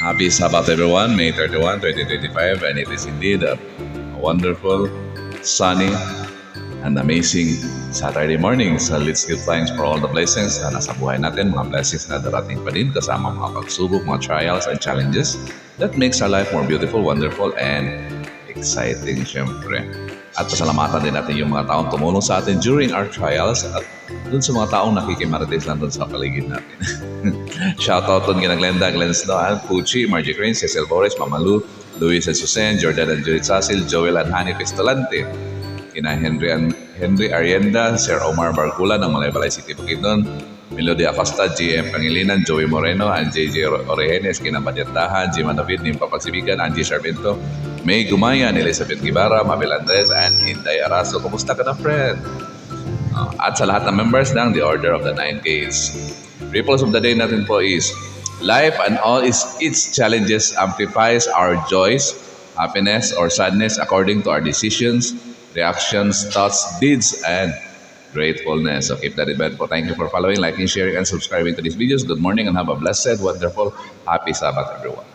Happy Sabbath, everyone. May 31, 2025, and it is indeed a wonderful, sunny, and amazing Saturday morning. So let's give thanks for all the blessings na nasa buhay natin, mga blessings na darating pa din kasama mga pagsubok, mga trials and challenges that makes our life more beautiful, wonderful, and exciting, syempre. At pasalamatan din natin yung mga taong tumulong sa atin during our trials at dun sa mga taong nakikimarites lang dun sa paligid natin. Shoutout dun kina Glenda, Glenn Snow, Pucci, Margie Crane, Cecil Boris, Mama Lu, Luis and Susan, Jordan and Judith Sasil, Joel and Hani Pistolante, kina Henry Arienda, Sir Omar Barcula ng Malaybalay City, Bukidnon, Melody Acosta, GM Pangilinan, Joey Moreno, and JJ Orejenes, kina Badyatahan, Jima David, Nimpa Pagsibigan, Angie Sarmiento, May Gumayan, Elizabeth Guevara, Mabel Andres, and Inday Araso. Kumusta ka na, friend? At sa lahat ng members ng The Order of the Nine Gates. Ripples of the day natin po is, life and all its challenges amplifies our joys, happiness, or sadness according to our decisions, reactions, thoughts, deeds, and gratefulness. So keep that in mind po. Thank you for following, liking, sharing, and subscribing to these videos. Good morning and have a blessed, wonderful, happy Sabbath, everyone.